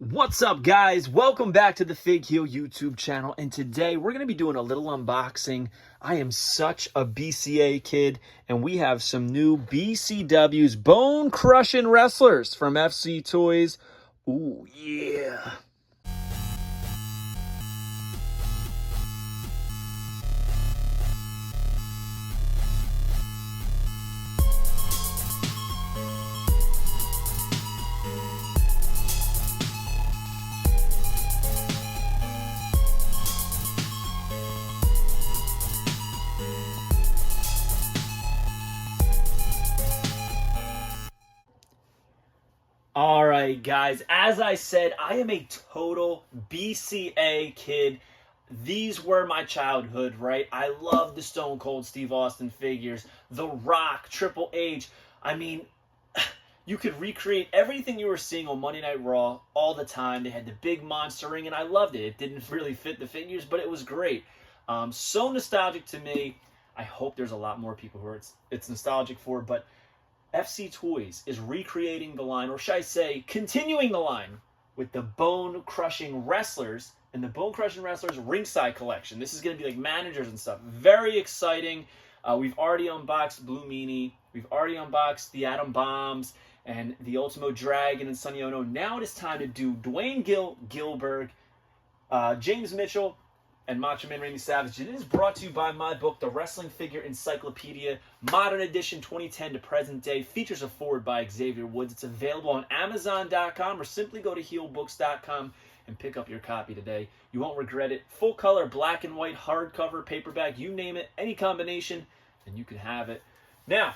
What's up, guys? Welcome back to the Fig Heel YouTube channel, and today we're going to be doing a little unboxing. I am such a BCA kid, and we have some new BCW's Bone Crushing Wrestlers from FC Toys. Ooh, yeah. All right, guys, as I said, I am a total BCA kid. These were my childhood, right? I love the Stone Cold Steve Austin figures, The Rock, Triple H. I mean, you could recreate everything you were seeing on Monday Night Raw all the time. They had the big monster ring, and I loved it. It didn't really fit the figures, but it was great. So nostalgic to me. I hope there's a lot more people who it's nostalgic for, but FC Toys is recreating the line, or should I say, continuing the line with the Bone Crushing Wrestlers and the Bone Crushing Wrestlers Ringside Collection. This is going to be like managers and stuff. Very exciting. We've already unboxed Blue Meanie. We've already unboxed the Atom Bombs and the Ultimo Dragon and Sonny Ono. Now it is time to do Dwayne Gilberg, James Mitchell, and Macho Man Randy Savage. It is brought to you by my book, The Wrestling Figure Encyclopedia, Modern Edition 2010 to present day. Features a forward by Xavier Woods. It's available on Amazon.com or simply go to heelbooks.com and pick up your copy today. You won't regret it. Full color, black and white, hardcover, paperback, you name it, any combination, and you can have it. Now,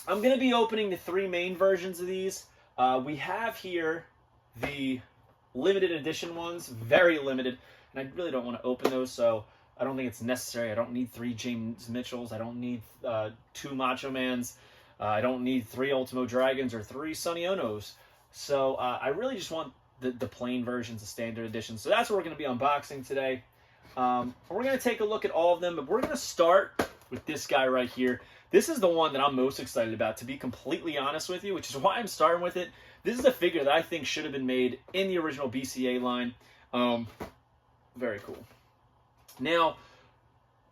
I'm going to be opening the three main versions of these. We have here the limited edition ones, very limited. And I really don't want to open those, so I don't think it's necessary. I don't need 3 James Mitchells. I don't need 2 Macho Mans. I don't need 3 Ultimo Dragons or 3 Sonny Onos. So I really just want the plain versions, the standard edition. So that's what we're going to be unboxing today. We're going to take a look at all of them, but we're going to start with this guy right here. This is the one that I'm most excited about, to be completely honest with you, which is why I'm starting with it. This is a figure that I think should have been made in the original BCA line. Very cool. Now,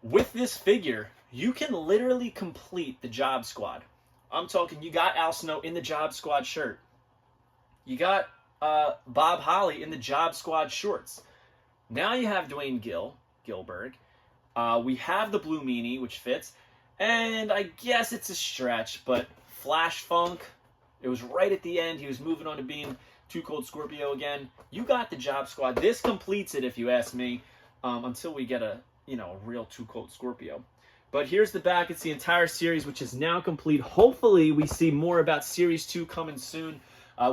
with this figure, you can literally complete the Job Squad. I'm talking, you got Al Snow in the Job Squad shirt. You got Bob Holly in the Job Squad shorts. Now you have Dwayne Gilberg. We have the Blue Meanie, which fits. And I guess it's a stretch, but Flash Funk, it was right at the end. He was moving on to being Too Cold Scorpio again. You got the Job Squad. This completes it, if you ask me, until we get a real Too Cold Scorpio. But here's the back. It's the entire series, which is now complete. Hopefully, we see more about Series 2 coming soon.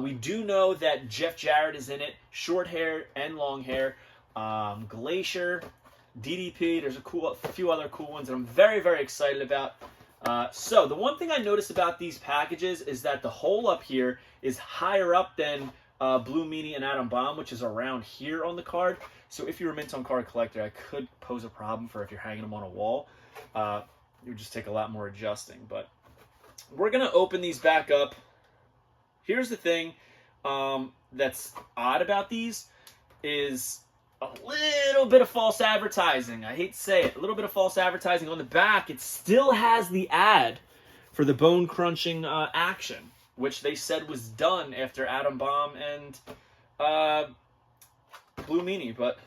We do know that Jeff Jarrett is in it, short hair and long hair. Glacier, DDP. There's a few other cool ones that I'm very, very excited about. So the one thing I noticed about these packages is that the hole up here is higher up than Blue Meanie and Atom Bomb, which is around here on the card. So if you're a Mint on Card collector, I could pose a problem for if you're hanging them on a wall. It would just take a lot more adjusting. But we're going to open these back up. Here's the thing that's odd about these is a little bit of false advertising. I hate to say it. A little bit of false advertising. On the back, it still has the ad for the bone crunching action, which they said was done after Atom Bomb and Blue Meanie, but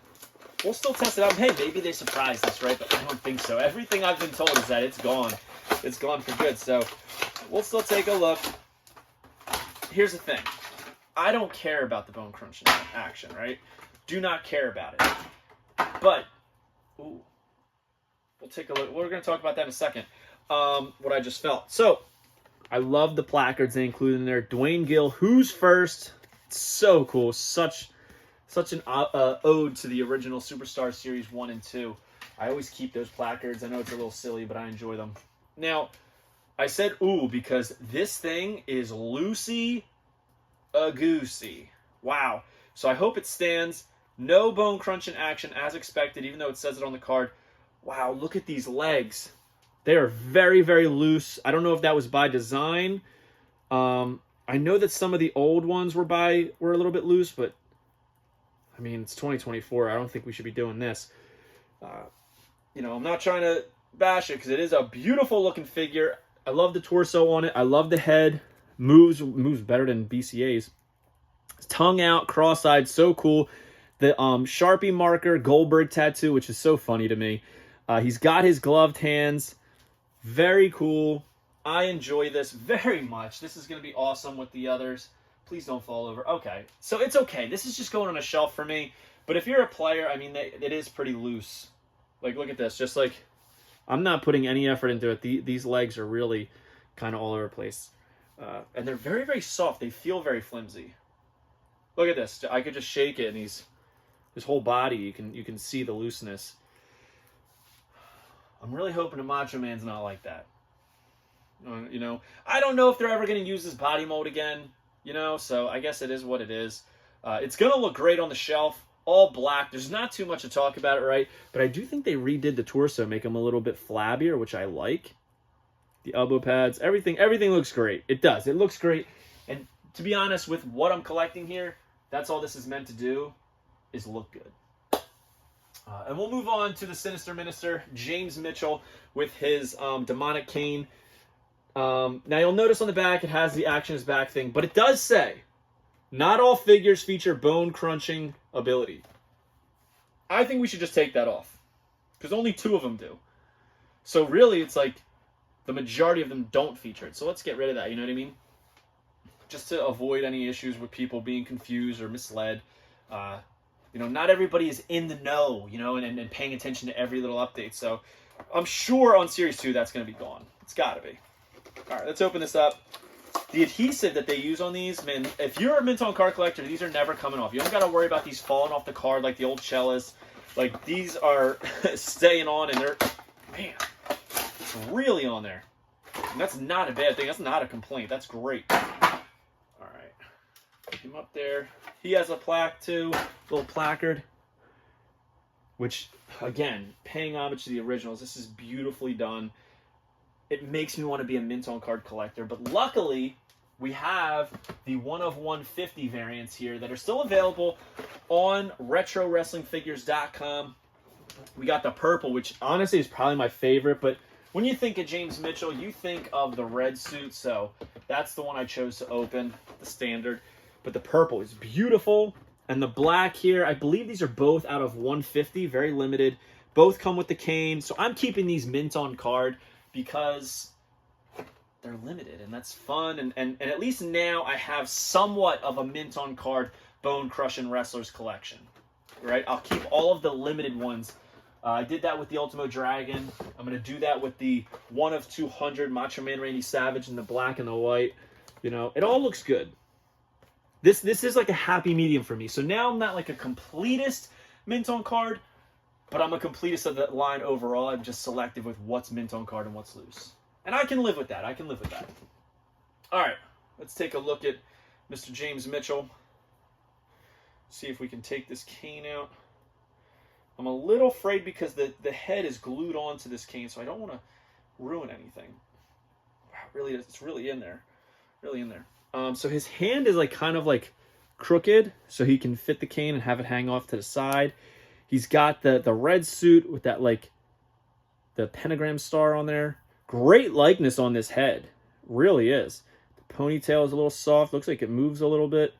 we'll still test it out. Hey, maybe they surprised us, right? But I don't think so. Everything I've been told is that it's gone. It's gone for good, so we'll still take a look. Here's the thing. I don't care about the bone crunching action, right? Do not care about it. But, ooh, we'll take a look. We're going to talk about that in a second, what I just felt. So, I love the placards they include in there. Dwayne Gill, who's first? It's so cool. Such an ode to the original Superstar Series 1 and 2. I always keep those placards. I know it's a little silly, but I enjoy them. Now, I said ooh because this thing is loosey-a-goosey. Wow. So I hope it stands. No bone crunching action as expected, even though it says it on the card. Wow, look at these legs. They are very, very loose. I don't know if that was by design. I know that some of the old ones were a little bit loose, but I mean, it's 2024. I don't think we should be doing this. I'm not trying to bash it because it is a beautiful looking figure. I love the torso on it. I love the head. Moves better than BCA's. Tongue out, cross-eyed, so cool. The Sharpie marker, Gillberg tattoo, which is so funny to me. He's got his gloved hands. Very cool. I enjoy this very much. This is going to be awesome with the others. Please don't fall over. Okay. So it's okay. This is just going on a shelf for me. But if you're a player, I mean, it is pretty loose. Like, look at this. Just like, I'm not putting any effort into it. These legs are really kind of all over the place. And they're very, very soft. They feel very flimsy. Look at this. I could just shake it, and his whole body, you can see the looseness. I'm really hoping the Macho Man's not like that. I don't know if they're ever going to use this body mold again, so I guess it is what it is. It's going to look great on the shelf, all black. There's not too much to talk about it, right? But I do think they redid the torso, make him a little bit flabbier, which I like. The elbow pads, everything looks great. It does. It looks great. And to be honest, with what I'm collecting here, that's all this is meant to do, is look good. And we'll move on to the Sinister Minister, James Mitchell, with his demonic cane. Now you'll notice on the back it has the action is back thing, but it does say, not all figures feature bone crunching ability. I think we should just take that off, because only 2 of them do. So really, it's like the majority of them don't feature it. So let's get rid of that, you know what I mean? Just to avoid any issues with people being confused or misled. Not everybody is in the know, and paying attention to every little update. So I'm sure on Series 2 that's going to be gone. It's got to be. All right, let's open this up. The adhesive that they use on these, man, if you're a mint on card collector, these are never coming off. You don't got to worry about these falling off the card like the old Cellas. Like, these are staying on, and they're, man, it's really on there. And that's not a bad thing. That's not a complaint. That's great. All right. Put him up there. He has a plaque, too. Little placard. Which, again, paying homage to the originals. This is beautifully done. It makes me want to be a mint on card collector. But luckily, we have the 1 of 150 variants here that are still available on RetroWrestlingFigures.com. We got the purple, which honestly is probably my favorite. But when you think of James Mitchell, you think of the red suit. So that's the one I chose to open, the standard. But the purple is beautiful. And the black here, I believe these are both out of 150, very limited. Both come with the cane. So I'm keeping these mint on card because they're limited, and that's fun. And at least now I have somewhat of a mint on card bone crushing wrestlers collection. Right? I'll keep all of the limited ones. I did that with the Ultimo Dragon. I'm going to do that with the 1 of 200 Macho Man Randy Savage in the black and the white. It all looks good. This is like a happy medium for me. So now I'm not like a completist mint on card, but I'm a completist of that line overall. I'm just selective with what's mint on card and what's loose. And I can live with that. All right, let's take a look at Mr. James Mitchell. See if we can take this cane out. I'm a little afraid because the head is glued onto this cane, so I don't want to ruin anything. Wow, really, it's really in there. Really in there. So his hand is like kind of like crooked, so he can fit the cane and have it hang off to the side. He's got the red suit with that like the pentagram star on there. Great likeness on this head. Really is. The ponytail is a little soft. Looks like it moves a little bit.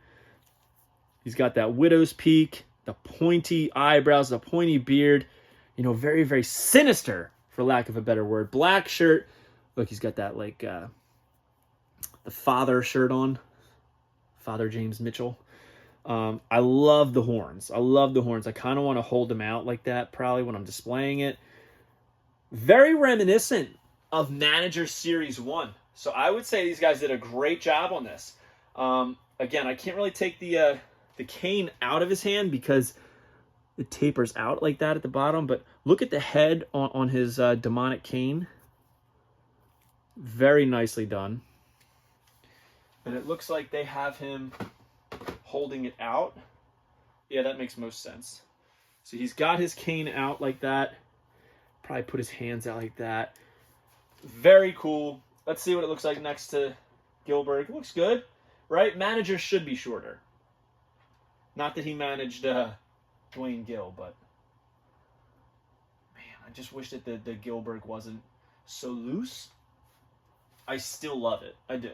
He's got that widow's peak, the pointy eyebrows, the pointy beard. Very, very sinister, for lack of a better word. Black shirt. Look, he's got that like the father shirt on. Father James Mitchell. I love the horns. I kind of want to hold them out like that probably when I'm displaying it. Very reminiscent of Manager Series 1. So I would say these guys did a great job on this. Again, I can't really take the cane out of his hand because it tapers out like that at the bottom. But look at the head on his demonic cane. Very nicely done. And it looks like they have him holding it out. Yeah, that makes most sense. So he's got his cane out like that. Probably put his hands out like that. Very cool. Let's see what it looks like next to Gillberg. Looks good, right? Manager should be shorter. Not that he managed Dwayne Gill, but man, I just wish that the Gillberg wasn't so loose. I still love it. I do.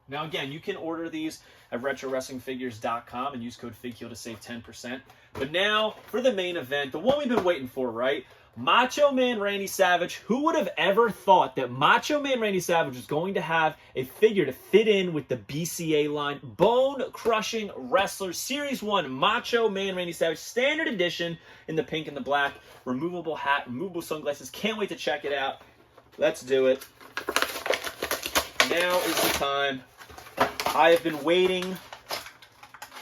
Now, again, you can order these at RetroWrestlingFigures.com and use code FIGHEEL to save 10%. But now, for the main event, the one we've been waiting for, right? Macho Man Randy Savage. Who would have ever thought that Macho Man Randy Savage was going to have a figure to fit in with the BCA line? Bone Crushing Wrestler Series 1 Macho Man Randy Savage Standard Edition in the pink and the black. Removable hat, removable sunglasses. Can't wait to check it out. Let's do it. Now is the time. I have been waiting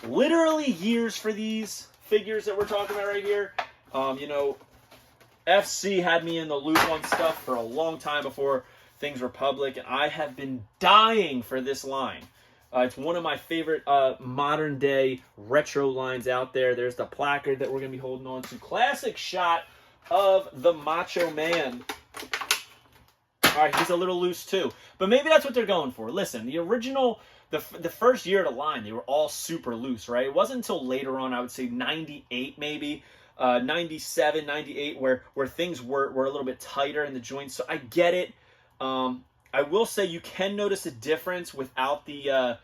literally years for these figures that we're talking about right here. You know, FC had me in the loop on stuff for a long time before things were public, and I have been dying for this line. It's one of my favorite modern-day retro lines out there. There's the placard that we're going to be holding on to. Classic shot of the Macho Man. All right, he's a little loose too, but maybe that's what they're going for. Listen, the original, the first year of the line, they were all super loose, right? It wasn't until later on, I would say 98 maybe, 97, 98, where things were a little bit tighter in the joints. So I get it. I will say you can notice a difference without the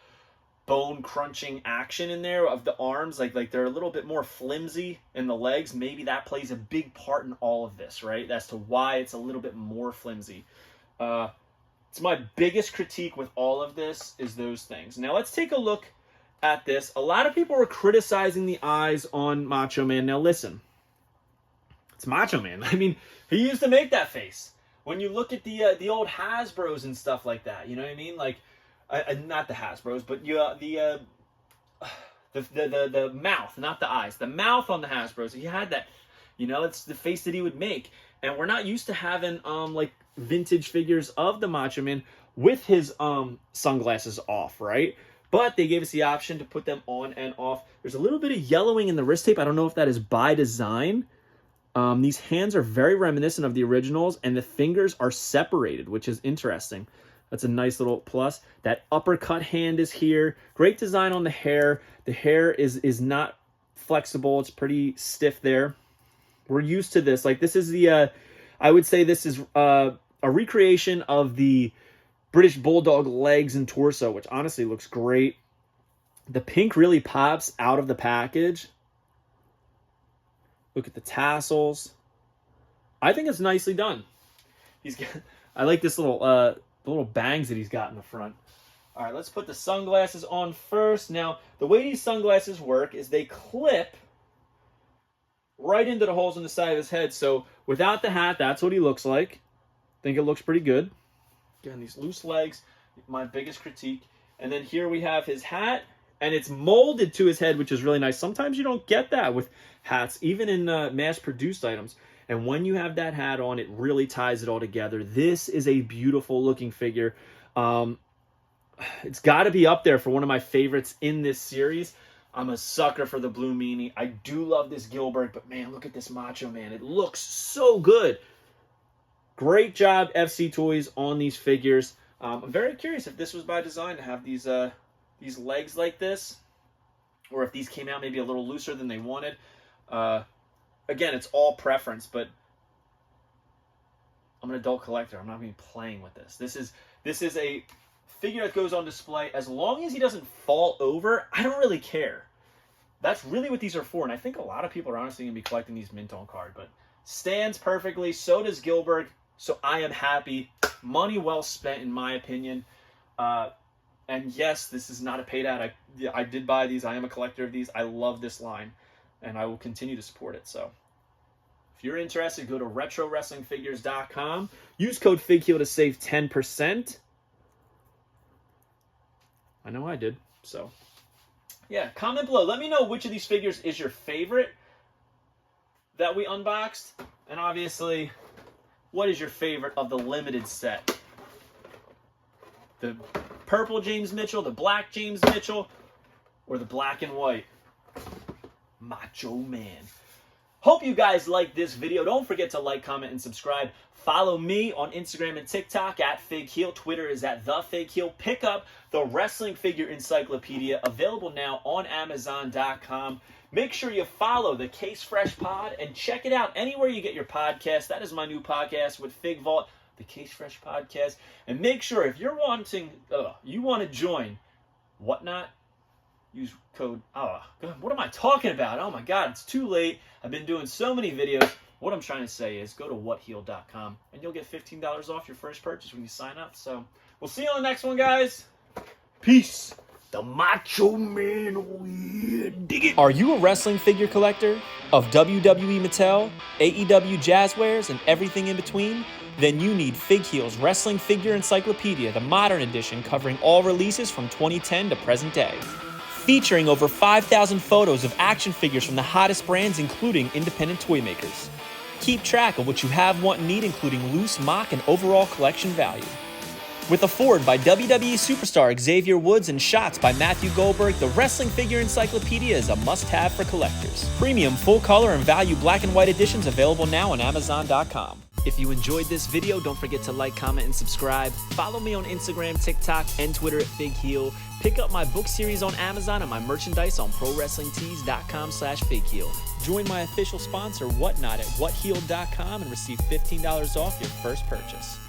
bone crunching action in there of the arms. Like they're a little bit more flimsy in the legs. Maybe that plays a big part in all of this, right? As to why it's a little bit more flimsy. It's my biggest critique with all of this is those things. Now let's take a look at this. A lot of people were criticizing the eyes on Macho Man. Now listen, it's Macho Man. I mean, he used to make that face. When you look at the old Hasbros and stuff like that, you know what I mean? Like, not the Hasbros, but the mouth, not the eyes. The mouth on the Hasbros. He had that. You know, it's the face that he would make. And we're not used to having like vintage figures of the Macho Man with his sunglasses off, right? But they gave us the option to put them on and off. There's a little bit of yellowing in the wrist tape. I don't know if that is by design. These hands are very reminiscent of the originals, and the fingers are separated, which is interesting. That's a nice little plus. That uppercut hand is here. Great design on the hair. The hair is not flexible. It's pretty stiff there. We're used to this. Like, this is the, I would say this is a recreation of the British Bulldog legs and torso, which honestly looks great. The pink really pops out of the package. Look at the tassels. I think it's nicely done. I like this little the little bangs that he's got in the front. All right, let's put the sunglasses on first. Now, the way these sunglasses work is they clip right into the holes in the side of his head. So without the hat, that's what he looks like. I think it looks pretty good. Again, these loose legs, my biggest critique. And then here we have his hat, and it's molded to his head, which is really nice. Sometimes you don't get that with hats, even in mass-produced items. And when you have that hat on, it really ties it all together. This is a beautiful-looking figure. It's got to be up there for one of my favorites in this series. I'm a sucker for the Blue Meanie. I do love this Gillberg, but man, look at this Macho Man. It looks so good. Great job, FC Toys, on these figures. I'm very curious if this was by design to have these legs like this, or if these came out maybe a little looser than they wanted. Again, it's all preference, but I'm an adult collector. I'm not going to be playing with this. This is a figure that goes on display. As long as he doesn't fall over, I don't really care. That's really what these are for, and I think a lot of people are honestly going to be collecting these mint on card, but stands perfectly. So does Gillberg, so I am happy. Money well spent, in my opinion. And yes, this is not a paid ad. I did buy these. I am a collector of these. I love this line, and I will continue to support it. So if you're interested, go to RetroWrestlingFigures.com. Use code FIGHEEL to save 10%. I know I did. So yeah, comment below. Let me know which of these figures is your favorite that we unboxed. And obviously, what is your favorite of the limited set? The purple James Mitchell, the black James Mitchell, or the black and white Macho Man? Hope you guys like this video. Don't forget to like, comment, and subscribe. Follow me on Instagram and TikTok at FigHeel. Twitter is at TheFigHeel. Pick up the Wrestling Figure Encyclopedia, available now on Amazon.com. Make sure you follow the Case Fresh Pod and check it out anywhere you get your podcast. That is my new podcast with Fig Vault, the Case Fresh Podcast. And make sure if you're wanting, you want to join Whatnot, use code, what am I talking about? Oh my God, it's too late. I've been doing so many videos. What I'm trying to say is go to whatheal.com and you'll get $15 off your first purchase when you sign up. So we'll see you on the next one, guys. Peace. The Macho Man, oh yeah, dig it. Are you a wrestling figure collector of WWE Mattel, AEW Jazzwares, and everything in between? Then you need FigHeel's Wrestling Figure Encyclopedia, the modern edition covering all releases from 2010 to present day. Featuring over 5,000 photos of action figures from the hottest brands, including independent toy makers. Keep track of what you have, want, and need, including loose, mock, and overall collection value. With a foreword by WWE superstar Xavier Woods and shots by Matthew Gillberg, the Wrestling Figure Encyclopedia is a must-have for collectors. Premium full-color and value black and white editions available now on Amazon.com. If you enjoyed this video, don't forget to like, comment, and subscribe. Follow me on Instagram, TikTok, and Twitter at FigHeel. Pick up my book series on Amazon and my merchandise on ProWrestlingTees.com/FigHeel. Join my official sponsor, Whatnot, at whatheal.com and receive $15 off your first purchase.